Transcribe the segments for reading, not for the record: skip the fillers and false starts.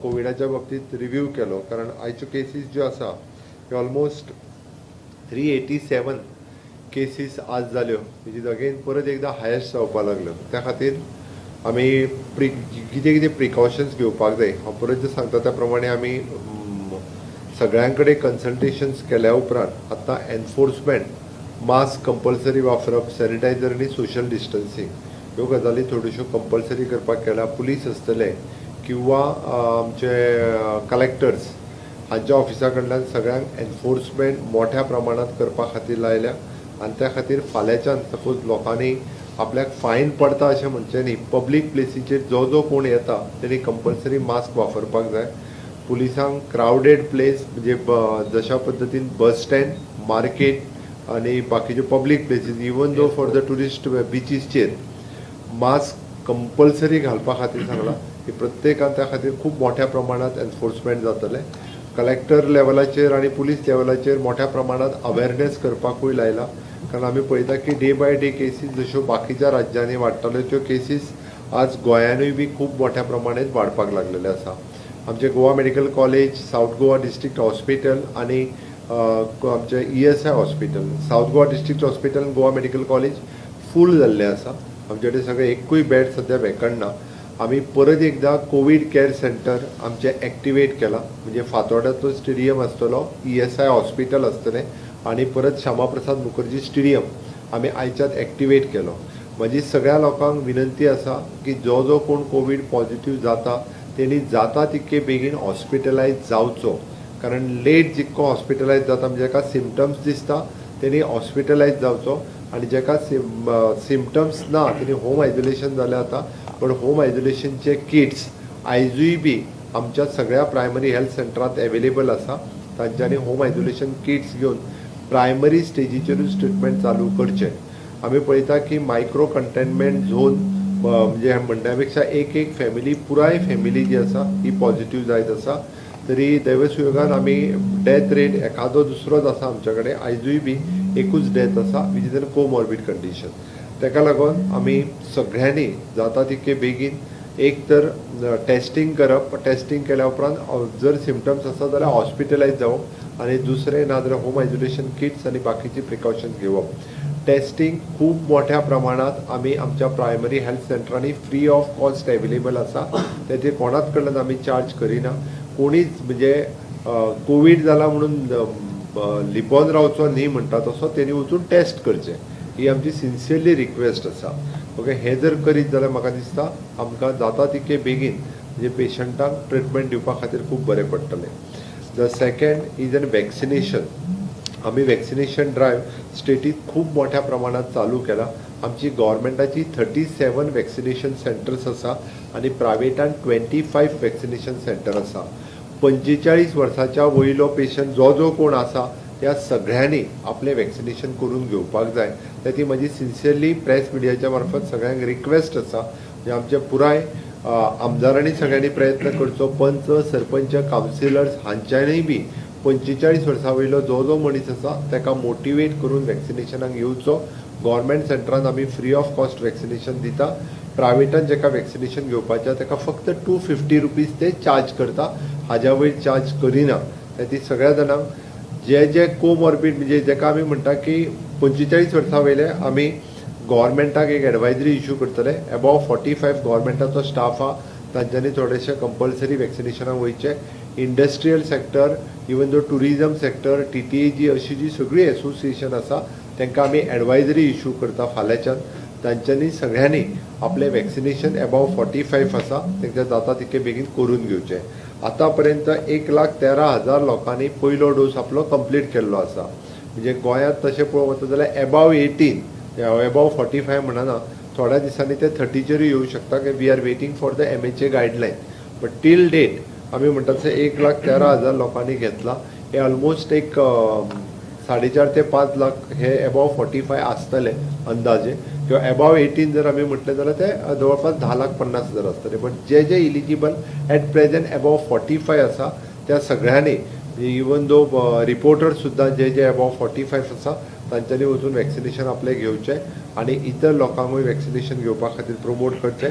कोविडाच्या बाबतीत रिव्ह्यू केलो, कारण आयच्यो केसीस ज्यो आसा ह्यो ऑलमोस्ट 387 केसीस आज जाल्यो, विच इज अगेन परत एकदा हायेस्ट जावपाक लागल्यो. त्या खातीर आमी कितें कितें प्रिकॉशन्स घेवपाक जाय हांव परत सांगता त्या प्रमाणे आमी सगळ्यां कडेन कन्सल्टेशन्स केल्या उपरांत आतां एनफोर्समेंट मास्क कंपल्सरी वापरप, सॅनिटायझर आनी सोशल डिस्टन्सिंग ह्यो गजाली थोड्योश्यो कंपल्सरी करपाक केल्या. पुलीस आसतले किंवा आमचे कलेक्टर्स हांच्या ऑफिसा कडल्यान सगळ्यांक एनफोर्समेंट मोठ्या प्रमाणात करपा खातीर लायल्या. आनी त्या खातीर फाल्यांच्यान सपोज लोकांनी आपल्याक फायन पडटा अशें म्हणचें न्ही, पब्लीक प्लेसीचेर जो जो कोण येता तेणी कंपल्सरी मास्क वापरपाक जाय. पुलिसांक क्रावडेड प्लेस म्हणजे जशा पद्दतीन बस स्टँड, मार्केट आनी बाकीचे public places even though for the tourist बिचीसचेर मास्क कंपल्सरी घालपा खातीर सांगलां की प्रत्येकान त्या खातीर खूब मोठ्या प्रमाणात एनफोर्समेंट जातले. कलेक्टर लेवलाचेर आनी पुलीस लेवलाचेर मोठ्या प्रमाणात अवेरनेस करपाकूय लायला, कारण आमी पळयता की डे बाय डे केसीस जश्यो बाकीच्या राज्यांनी वाडटाल्यो त्यो केसीस आज गोंयानूय बी खूब मोठ्या प्रमाणांत वाडपाक लागलेले आसा. आमचे Goa medical college, south Goa district hospital आनी आमचे ESI hospital, south Goa district hospital आनी गोवा मेडिकल कॉलेज फूल जाल्ले आसा. आमचे कडेन सगळे एकूय बेड सद्या वेकंट ना. आमी परत एकदा कोवीड केअर सेंटर आमचे एक्टिवेट केला, म्हणजे फातोर्ड्याचो स्टेडियम आसतलो, ESI हॉस्पिटल आसतलें आनी परत श्यामाप्रसाद मुखर्जी स्टेडियम आमी आयच्यात एक्टिवेट केलो. म्हजी सगळ्या लोकांक विनंती आसा की जो जो कोण कोवीड पॉझिटिव्ह जाता तेणी जाता तितके बेगीन हॉस्पिटलायज जावचो, कारण लेट जितको हॉस्पिटलायज जाता म्हणजे जाका सिमटम्स दिसता तेणी हॉस्पिटलायज जावचो, आनी जाका सिमटम्स ना तेणी होम आयसोलेशन जालें जाता. पण होम आयसोलेशनचे किट्स आयजूय बी आमच्या सगळ्या प्रायमरी हेल्थ सेंटरांत एवेलेबल आसा. तांच्यांनी होम आयसोलेशन किट्स घेवन प्रायमरी स्टेजीचेरूच ट्रिटमेंट चालू करचें. आमी पळयता की मायक्रो कंटेनमेंट झोन म्हणजे म्हणण्या पेक्षा एक फॅमिली, पुराय फॅमिली जी आसा ही पॉझिटिव्ह जायत आसा. तरी दैवसुयोगान आमी डेथ रेट एखादो दुसरोच आसा आमच्या कडेन, आयजूय बी एकूच डेथ आसा which is an comorbid condition. ताका लागून आमी सगळ्यांनी जाता तितके बेगीन एक तर टेस्टिंग करप, टेस्टिंग केल्या उपरांत जर सिमटम्स आसा जाल्यार हॉस्पिटलायज जावप, आनी दुसरें ना जाल्यार होम आयसोलेशन किट्स आनी बाकीची प्रिकॉशन्स घेवप. टेस्टिंग खूब मोठ्या प्रमाणात आमी आमच्या प्रायमरी हेल्थ सेंटरांनी फ्री ऑफ कॉस्ट एवेलेबल आसा. तेजे कोणाच कडल्यान आमी चार्ज करिना. कोणीच म्हणजे कोवीड जाला म्हणून लिपोवन रावचो न्ही म्हणटा तसो तेणी वचून टेस्ट करचें, ही आमची सिन्सियरली रिक्वेस्ट आसा. ओके, हे जर करीत जाल्यार म्हाका दिसता आमकां जाता तितके बेगीन म्हणजे पेशंटांक ट्रिटमेंट दिवपा खातीर खूब बरें पडटलें. The second is an vaccination. आमी वॅक्सिनेशन ड्रायव्ह स्टेटीत खूब मोठ्या प्रमाणात चालू केला. आमची गव्हर्मेंटाची 37 वॅक्सिनेशन सेंटर्स आसा आनी प्रायवेटान 25 वॅक्सिनेशन सेंटर आसा. 45 वर्साच्या वयलो पेशंट जो जो कोण आसा त्या सगळ्यांनी आपले वॅक्सिनेशन करून घेवपाक जाय. ती म्हजी सिन्सियरली प्रेस मिडियाच्या मार्फत सगळ्यांक रिक्वेस्ट आसा. म्हणजे आमचे पुराय आमदारांनी सगळ्यांनी प्रयत्न करचो, पंच, सरपंच, कावन्सिलर्स हांच्यांनीय बी 45 वर्सां वयलो जो जो मनीस आसा ताका मोटिवेट करून वॅक्सिनेशनाक येवचो. गव्हर्मेंट सेंटरान आमी फ्री ऑफ कॉस्ट वॅक्सिनेशन दिता. प्रायवेटान जाका वॅक्सिनेशन घेवपाचें ताका फक्त 250 रुपीज ते चार्ज करता, हाज्या वयर चार्ज करिना. ती सगळ्या जाणांक जे कोमॉर्बिड म्हणजे जाका आमी म्हणटा की 45 वर्सां वयले आमी गव्हर्मेंटाक एक एडवायजरी इश्यू करतले. अबाव 45 गव्हर्मेंटाचो स्टाफ आहा, तांच्यांनी थोडेशे कंपल्सरी वॅक्सिनेशनाक वयचे. Industrial sector, even though tourism sector, TTAG अशी जी सगळी एसोसिएशन आसा तांकां आमी एडवायजरी इश्यू करता फाल्यांच्यान. तांच्यांनी सगळ्यांनी आपले वॅक्सिनेशन अबाव 45 आसा तांकां जाता तितके बेगीन करून घेवचें. आतां पर्यंत 1,13,000 लोकांनी पयलो डोस आपलो कंप्लीट केल्लो आसा. म्हणजे गोंयांत तशें पळोवंक वता जाल्यार अबाव 18 अबाव 45 म्हणना, थोड्या दिसांनी ते 30चेरूय येवं शकता. की we are waiting for the MHA guideline. But till date आमी म्हणटा तशें 1,13,000 लोकांनी घेतला. हे ऑलमोस्ट एक 4.5 ते 5 लाख हे अबाव 45 आसतले अंदाजे, किंवा अबाव 18 जर आमी म्हटलें जाल्यार ते जवळपास 10,50,000 आसतले. बट जे इलिजिबल एट प्रेझेंट अबाव 45 आसा त्या सगळ्यांनी, इवन दो रिपोर्टर सुद्दां जे अबाव 45 आसा तांच्यांनी वचून वॅक्सिनेशन आपले घेवचें आनी इतर लोकांकूय वॅक्सिनेशन घेवपा खातीर प्रमोट करचें.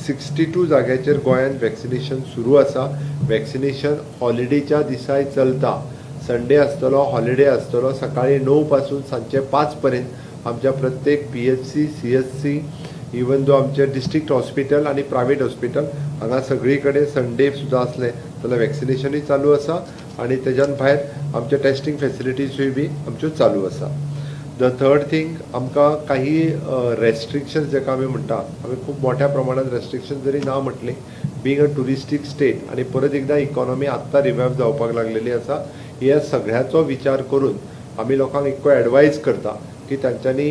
62 जाग्याचेर गोंयांत वॅक्सिनेशन सुरू आसा. वॅक्सिनेशन हॉलिडेच्या दिसाय चलता. संडे आसतलो, हॉलिडे आसतलो. सकाळी 9 पासून सांजचे 5 पर्यंत आमच्या प्रत्येक PHC, CHC, इवन दो आमचे डिस्ट्रिक्ट हॉस्पिटल आनी प्रायवेट हॉस्पिटल हांगा सगळी कडेन संडे सुद्दां असलें जाल्यार वॅक्सिनेशनूय चालू आसा आनी तेज्यान भायर आमचे टेस्टिंग फॅसिलिटीजूय बी आमच्यो चालू आसा. द थर्ड थिंग आमकां काही रेस्ट्रिक्शन्स जेका आमी म्हणटा, आमी खूब मोठ्या प्रमाणात रेस्ट्रिक्शन जरी ना म्हटली, बींग अ टुरिस्टीक स्टेट आनी परत एकदा इकॉनॉमी आत्तां रिवायव जावपाक लागलेली आसा. ह्या सगळ्याचो विचार करून आमी लोकांक एक एडवायज करता की तांच्यांनी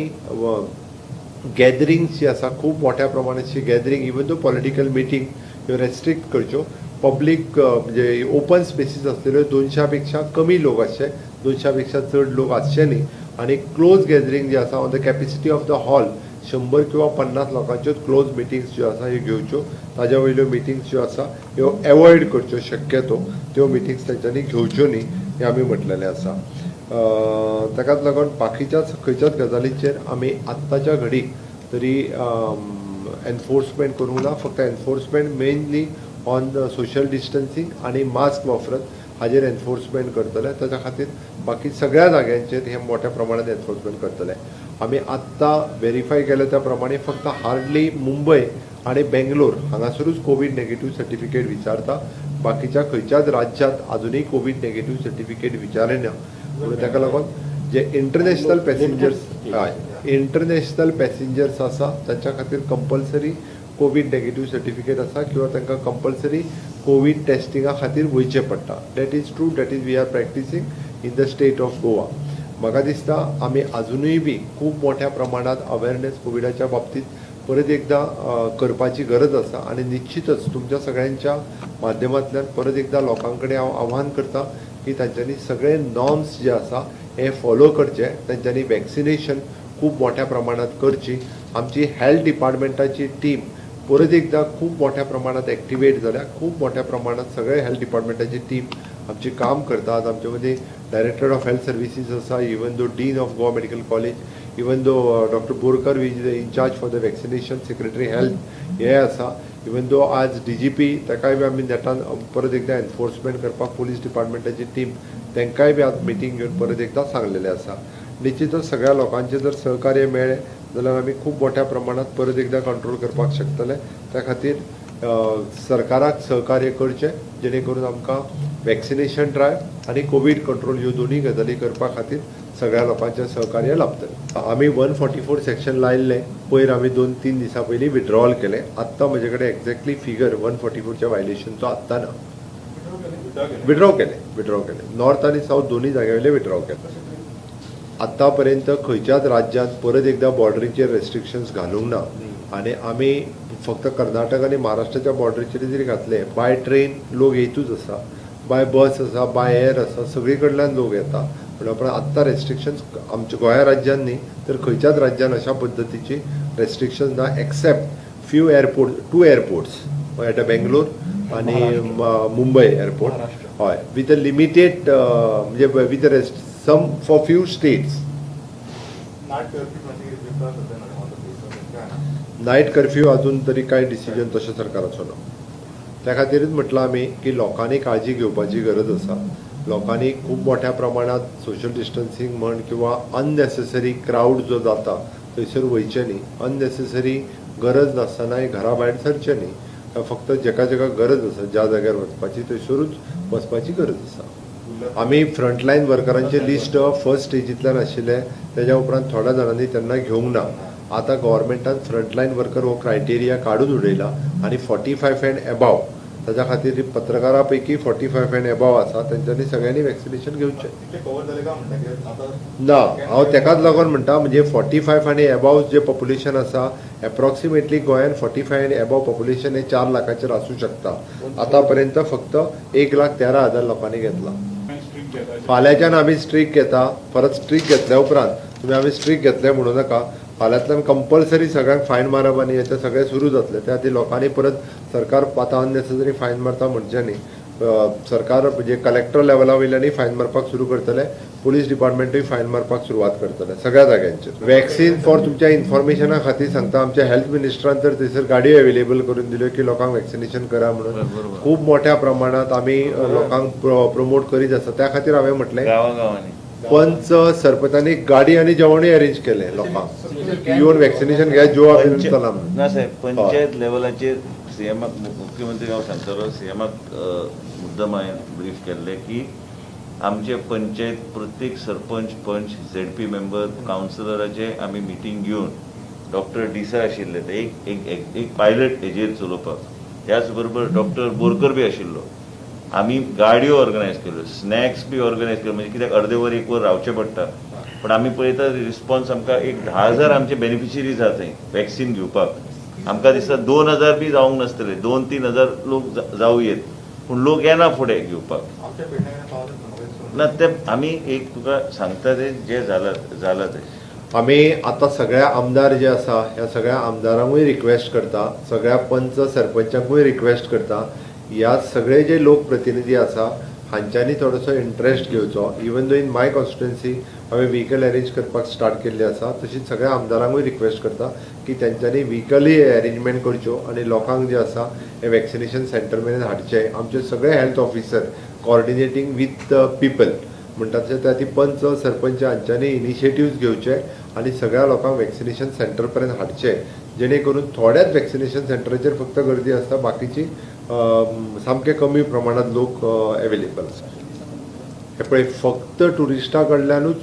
गॅदरिंग्स जी आसा खूब मोठ्या प्रमाणाची gathering even though political meeting ह्यो रेस्ट्रिक्ट करच्यो. पब्लीक म्हणजे ओपन स्पेसीस आसलेल्यो 200 पेक्षा कमी लोक आसचे, 200 पेक्षा चड लोक आसचे न्ही. आनी क्लोज गॅदरिंग जी आसा on the capacity of the hall 100 किंवा 50 लोकांच्यो क्लोज मिटिंग्स ज्यो आसा ह्यो घेवच्यो. ताज्या वयल्यो मिटिंग्स ज्यो आसा ह्यो एवॉयड करच्यो शक्यतो. त्यो मिटिंग्स तांच्यांनी घेवच्यो न्ही हें आमी म्हटलेलें आसा. ताकाच लागून बाकीच्या खंयच्याच गजालींचेर आमी आत्ताच्या घडीक तरी एनफोर्समेंट करूंक ना. फक्त enforcement mainly on the social distancing आनी मास्क वापरत हाजेर एनफोर्समेंट करतले. ताच्या खातीर बाकी सगळ्या जाग्यांचेर हे मोठ्या प्रमाणात एनफोर्समेंट करतले. आमी आत्तां व्हेरीफाय केले त्या प्रमाणे फक्त हार्डली मुंबय आनी बेंगलोर हांगासरूच कोवीड नेगेटिव्ह सर्टिफिकेट विचारता. बाकीच्या खंयच्याच राज्यांत अजुनूय कोवीड नेगेटिव्ह सर्टिफिकेट विचारिना. म्हणून ताका लागून जे इंटरनॅशनल पॅसेंजर्स इंटरनॅशनल पॅसेंजर्स आसा तांच्या खातीर कंपल्सरी कोवीड नेगेटिव्ह सर्टिफिकेट आसा किंवा तांकां कंपल्सरी कोवीड टेस्टिंगा खातीर वयचें पडटा. That is true. That is we are practising in the state of Goa. म्हाका दिसता आमी अजुनूय बी खूब मोठ्या प्रमाणात अवेरनेस कोविडाच्या बाबतींत परत एकदा करपाची गरज आसा आनी निश्चितच तुमच्या सगळ्यांच्या माध्यमांतल्यान परत एकदा लोकां कडेन हांव आव्हान करता की तांच्यांनी सगळे नॉर्म्स जे आसा हे फॉलो करचे. तांच्यांनी वॅक्सिनेशन खूब मोठ्या प्रमाणात करची. आमची हेल्थ डिपार्टमेंटाची टीम परत एकदा खूब मोठ्या प्रमाणात एक्टिवेट जाल्या. खूब मोठ्या प्रमाणात सगळे हेल्थ डिपार्टमेंटाची टीम आमची काम करतात. आमचे मदीं डायरेक्टर ऑफ हेल्थ सर्विसीस आसा, even though dean of Goa medical college, even though doctor Borkar which is in charge for the vaccination, secretary health हे आसा. इवन दो आज DGP ताकाय बी आमी नेटान परत एकदा एनफोर्समेंट करपाक पुलीस डिपार्टमेंटाची टीम तांकांय बी आज मिटींग घेवन परत एकदा सांगलेलें आसा. निश्चितच सगळ्या लोकांचें जर सहकार्य मेळ्ळें जाल्यार आमी खूब मोठ्या प्रमाणात परत एकदा कंट्रोल करपाक शकतले. त्या खातीर सरकाराक सहकार्य करचें जेणे करून आमकां वॅक्सिनेशन ड्रायव्ह आनी कोवीड कंट्रोल ह्यो दोनूय गजाली करपा खातीर सगळ्या लोकांचें सहकार्य लाभतलें. आमी 144 सेक्शन लायिल्लें पयर आमी 2-3 दिसां पयलीं विड्रॉवल केलें. आत्तां म्हजे कडेन एक्झॅक्टली फिगर 144च्या वायलेशनचो आत्तां ना. विड्रॉ केलें नॉर्थ आनी सावथ दोनूय जाग्यावयले विड्रॉ केले. आत्ता पर्यंत खंयच्याच राज्यांत परत एकदा बॉर्डरीचेर रेस्ट्रिक्शन्स घालूंक ना. आनी आमी फक्त कर्नाटक आनी महाराष्ट्राच्या बॉर्डरीचेर जरी घातले, बाय ट्रेन लोक येतूच आसा, बाय बस आसा, बाय एअर आसा, सगळी कडल्यान लोक येता. पण आत्तां रेस्ट्रिक्शन्स आमच्या गोंया राज्यान न्ही तर खंयच्याच राज्यान अशा पद्दतीची रेस्ट्रिक्शन्स ना except few airport, 2 airports at Bangalore आनी मुंबय एअरपोर्ट. हय, विथ अ लिमिटेड म्हणजे with a some for few states. Night curfew अजून तरी कांय डिसिजन तशें सरकाराचो ना. त्या खातीरच म्हटलां आमी की लोकांनी काळजी घेवपाची गरज आसा. लोकांनी खूब मोठ्या प्रमाणात सोशल डिस्टन्सिंग म्हण किंवा अननेसेसरी क्रावड जो जाता थंयसर वयचें न्ही. अननेसेसरी गरज नासतनाय घरा भायर सरचें न्ही. फक्त जेका जेका गरज आसा ज्या जाग्यार वचपाची थंयसरूच वचपाची गरज आसा. आमी फ्रंटलायन वर्करांचे लिस्ट फर्स्ट स्टेजींतल्यान आशिल्ले, तेज्या उपरांत थोड्या जाणांनी तेन्ना घेवंक ना. आतां गव्हर्मेंटान फ्रंटलायन वर्कर हो क्रायटेरिया काडून उडयला आनी 45 एंड एबाव ताच्या खातीर पत्रकारां पैकी 45 एंड एबाव आसा तेंच्यांनी सगळ्यांनी वॅक्सिनेशन घेवचें ना. हांव तेकाच लागून म्हणटा म्हणजे 45 आनी एबाव जे पॉप्युलेशन आसा एप्रॉक्सिमेटली गोंयान 45 एंड एबाव पॉप्युलेशन हे 4 लाखाचेर आसूं शकता. आतां पर्यंत फक्त 1,13,000 लोकांनी घेतला. फाल्यांच्यान आमी स्ट्रीक घेता, परत स्ट्रीक घेतल्या उपरांत तुमी आमी स्ट्रीक घेतले म्हणू नाका. फाल्यांतल्यान कंपल्सरी सगळ्यांक फायन मारप आनी हेचे सगळें सुरू जातलें. त्या खातीर लोकांनी परत सरकार आतां अननेसेसरी फायन मारता म्हणचें न्ही. सरकार म्हणजे कलेक्टर लेवला वयल्यानूय फायन मारपाक सुरू करतले, पुलीस डिपार्टमेंटूय फायन मारपाक सुरवात करतले सगळ्या जाग्यांचेर. वॅक्सीन फॉर तुमच्या इन्फॉर्मेशना खातीर सांगता, आमच्या हेल्थ मिनिस्टरान तर थंयसर गाडयो अवेलेबल करून दिल्यो की लोकांक वॅक्सिनेशन करा म्हणून. खूब मोठ्या प्रमाणात आमी लोकांक प्रमोट करीत आसा. त्या खातीर हांवें म्हटलें पंच सरपंचांनी गाडी आनी जेवणूय अरेंज केलें लोकांक येवन वॅक्सिनेशन घ्या जवाब चला म्हणून. ना साहेब, पंचायत लेवलाचेर सीएमाक मुख्यमंत्री हांव सांगतलो, सीएमाक मुद्दम हांवें ब्रीफ केल्ले की आमचे पंचायत प्रत्येक सरपंच पंच झेडपी मेंबर कावन्सिलराचे आमी मिटींग घेवन डॉक्टर डिसा आशिल्ले ते एक पायलट हेजेर चलोवपाक, त्याच बरोबर डॉक्टर बोरकर बी आशिल्लो. आमी गाडयो ऑर्गनायज केल्यो, स्नॅक्स बी ऑर्गनायज केल्यो, म्हणजे कित्याक अर्दे वर एक वर रावचें पडटा. पण आमी पळयता रिस्पॉन्स आमकां एक 10,000 आमचे बेनिफिशरीज आहा थंय वॅक्सीन घेवपाक. आमकां दिसता 2,000 बी जावंक नासतले, 2-3,000 लोक जावं येत, पूण लोक येना फुडें घेवपाक. ना ते आमी एक तुका सांगता ते जे जाला ते आमी आतां सगळ्या आमदार जे आसा ह्या सगळ्या आमदारांकूय रिक्वेस्ट करता, सगळ्या पंच सरपंचांकूय रिक्वेस्ट करता, ह्या सगळे जे लोकप्रतिनिधी आसा हांच्यांनी थोडोसो इंट्रस्ट घेवचो. Even though in my constituency हांवें व्हीकल अरेंज करपाक स्टार्ट केल्ली आसा, तशीच सगळ्या आमदारांकूय रिक्वेस्ट करता की तेंच्यांनी व्हीकलय अरेंजमेंट करच्यो आनी लोकांक जे आसा हे वॅक्सिनेशन सेंटर मेरेन हाडचे. आमचे सगळे हेल्थ ऑफिसर कॉर्डिनेटींग विथ पीपल म्हणटा तशें ती पंच सरपंच हांच्यांनी इनिशिएटिव्ज घेवचे आनी सगळ्या लोकांक वॅक्सिनेशन सेंटर पर्यंत हाडचे, जेणे करून थोड्याच वॅक्सिनेशन सेंटराचेर फक्त गर्दी आसता, बाकीची सामके कमी प्रमाणात लोक अवेलेबल आसा. हे पळय फक्त टुरिस्टां कडल्यानूच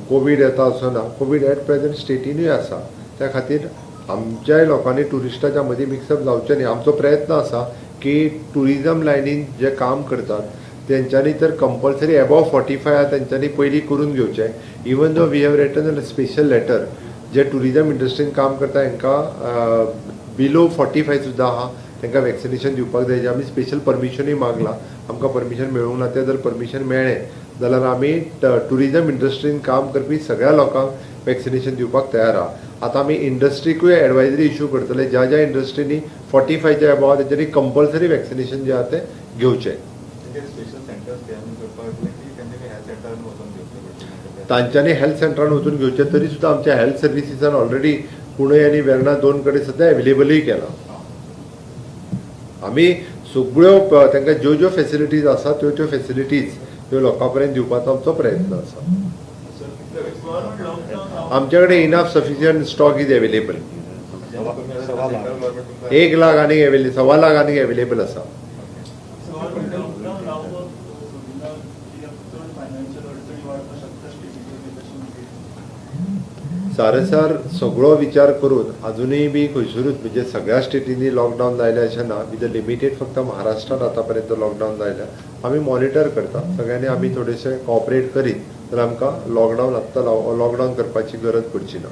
कोवीड येता असो ना, कोवीड एट प्रेझेंट स्टेटीनूय आसा. त्या खातीर आमच्याय लोकांनी टुरिस्टाच्या मदीं मिक्सअप जावचें न्ही. आमचो प्रयत्न आसा की टुरिजम लायनीन जे काम करतात तेंच्यांनी तर कंपल्सरी अबव 45 तेंच्यांनी पयलीं करून घेवचें. Even though we have written a special letter जे टुरिजम इंडस्ट्रीन काम करता हांकां बिलो 45 सुद्दां आहा तांकां वॅक्सिनेशन दिवपाक जाय. आमी स्पेशल परमिशनूय मागला, आमकां परमिशन मेळूंक ना. तें जर परमिशन मेळ्ळें जाल्यार आमी टुरिजम इंडस्ट्रीन काम करपी सगळ्या लोकांक वॅक्सिनेशन दिवपाक तयार आहा. आतां आमी इंडस्ट्रीकूय एडवायजरी इश्यू करतले, ज्या ज्या इंडस्ट्रीनी 45 अबव तेंच्यांनी कंपल्सरी वॅक्सिनेशन जे आहा तें घेवचें. तांच्यांनी हेल्थ सेंटरान वचून घेवचें. तरी सुद्दां आमच्या हेल्थ सर्विसीसान ऑलरेडी पुणे आनी वेर्णा 2 कडेन सद्या अवेलेबलूय केला. आमी सगळ्यो तांकां ज्यो ज्यो फेसिलिटीज आसा त्यो त्यो फेसिलिटीज ह्यो लोकां पर्यंत दिवपाचो आमचो प्रयत्न आसा. आमचे कडेन enough sufficient stock is available. 1 lakh आनी 1.25 लाख आनी अवेलेबल आसा. सारसार सगळो विचार करून अजूनय बी खंयसरूच म्हणजे सगळ्या स्टेटींनी लॉकडावन लायले अशें ना. विथ द लिमिटेड फक्त महाराष्ट्रात आतापर्यंत लॉकडावन लायल्या. आमी मॉनिटर करता, सगळ्यांनी आमी थोडेशे कॉपरेट करीत जाल्यार आमकां लॉकडावन आत्तां लॉकडावन करपाची गरज पडची ना.